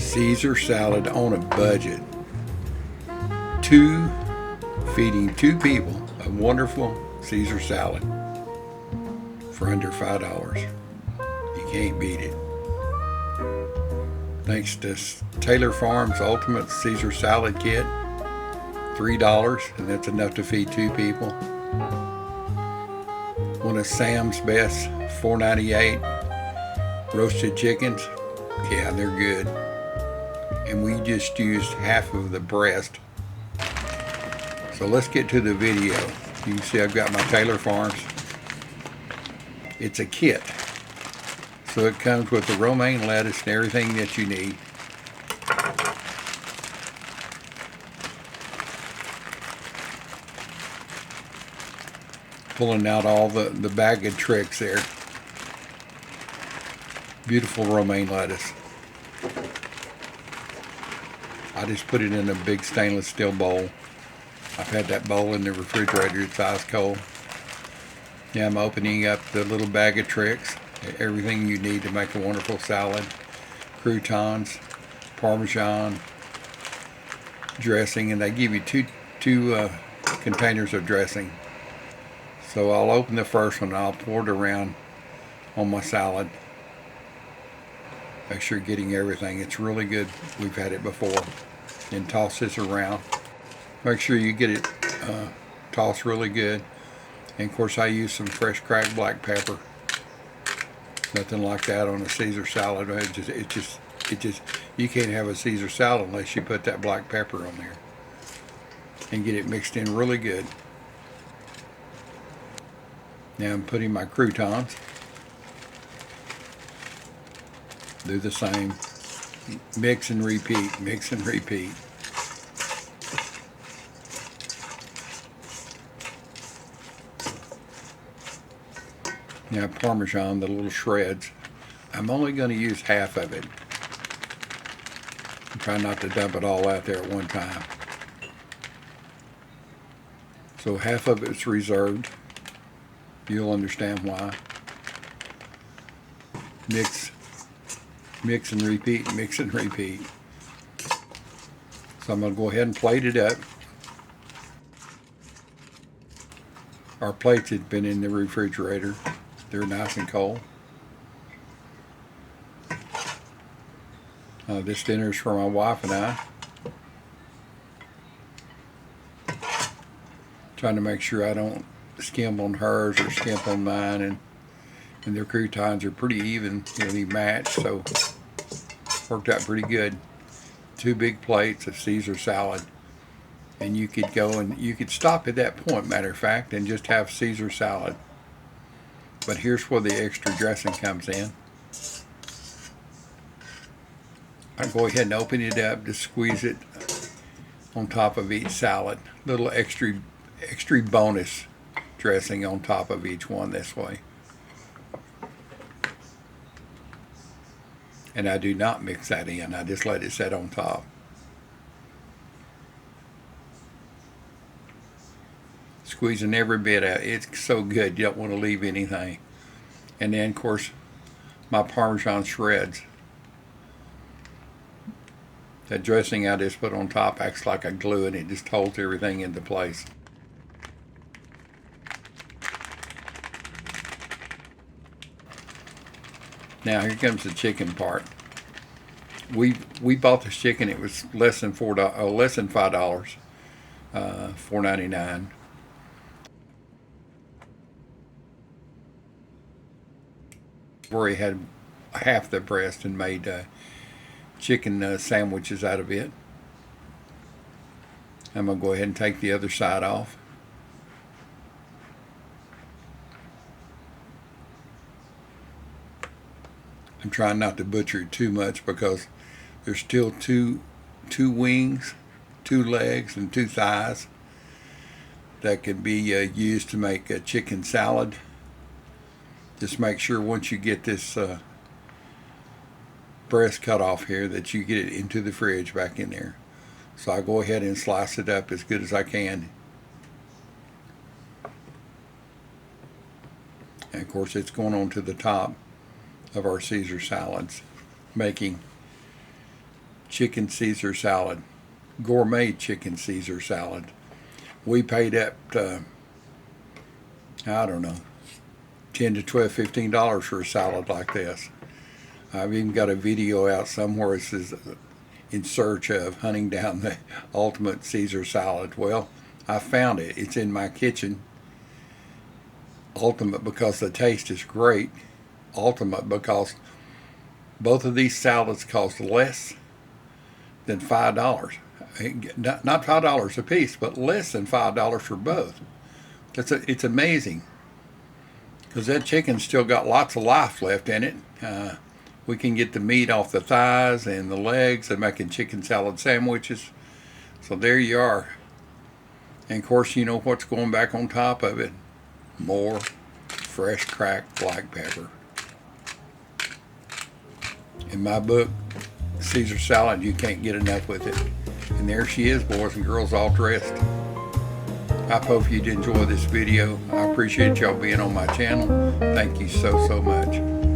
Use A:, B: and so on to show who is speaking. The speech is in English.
A: Caesar salad on a budget. Feeding two people a wonderful Caesar salad for under $5. You can't beat it. Thanks to Taylor Farms Ultimate Caesar Salad Kit, $3, and that's enough to feed two people. One of Sam's Best, $4.98 roasted chickens. Yeah, they're good. And we just used half of the breast. So let's get to the video. You can see I've got my Taylor Farms. It's a kit. So it comes with the romaine lettuce and everything that you need. Pulling out all the bag of tricks there. Beautiful romaine lettuce. I just put it in a big stainless steel bowl. I've had that bowl in the refrigerator, it's ice cold. Now I'm opening up the little bag of tricks. Everything you need to make a wonderful salad. Croutons, Parmesan, dressing, and they give you two containers of dressing. So I'll open the first one, I'll pour it around on my salad. Make sure you're getting everything. It's really good. We've had it before. Then toss this around. Make sure you get it tossed really good. And of course I use some fresh cracked black pepper. Nothing like that on a Caesar salad. It just you can't have a Caesar salad unless you put that black pepper on there. And get it mixed in really good. Now I'm putting my croutons. Do the same. Mix and repeat, mix and repeat. Now Parmesan, the little shreds. I'm only going to use half of it. I'm trying not to dump it all out there at one time. So half of it's reserved. You'll understand why. Mix and repeat, mix and repeat. So I'm going to go ahead and plate it up. Our plates had been in the refrigerator. They're nice and cold. This dinner is for my wife and I. Trying to make sure I don't skimp on hers or skimp on mine, and their croutons are pretty evenly matched, so worked out pretty good. Two big plates of Caesar salad, and you could go and you could stop at that point, matter of fact, and just have Caesar salad. But here's where the extra dressing comes in. I go ahead and open it up to squeeze it on top of each salad. Little extra bonus dressing on top of each one this way. And I do not mix that in. I just let it set on top. Squeezing every bit out. It's so good, you don't want to leave anything. And then, of course, my Parmesan shreds. That dressing I just put on top acts like a glue, and it just holds everything into place. Now here comes the chicken part. We bought this chicken. It was less than $5, $4.99. Where he had half the breast and made chicken sandwiches out of it. I'm gonna go ahead and take the other side off. I'm trying not to butcher it too much because there's still two wings, 2 legs, and 2 thighs that can be used to make a chicken salad. Just make sure once you get this breast cut off here that you get it into the fridge back in there. So I'll go ahead and slice it up as good as I can. And of course it's going on to the top of our Caesar salads, making chicken Caesar salad, gourmet chicken Caesar salad. We paid up to, I don't know, 10 to 12, $15 for a salad like this. I've even got a video out somewhere that says in search of hunting down the ultimate Caesar salad. Well, I found it. It's in my kitchen. Ultimate because the taste is great. Ultimate because both of these salads cost less than $5. Not $5 a piece, but less than $5 for both. It's amazing because that chicken's still got lots of life left in it. We can get the meat off the thighs and the legs and making chicken salad sandwiches. So there you are. And of course, you know what's going back on top of it? More fresh cracked black pepper. In my book, Caesar salad, you can't get enough with it. And there she is, boys and girls, all dressed. I hope you'd enjoy this video. I appreciate y'all being on my channel. Thank you so much.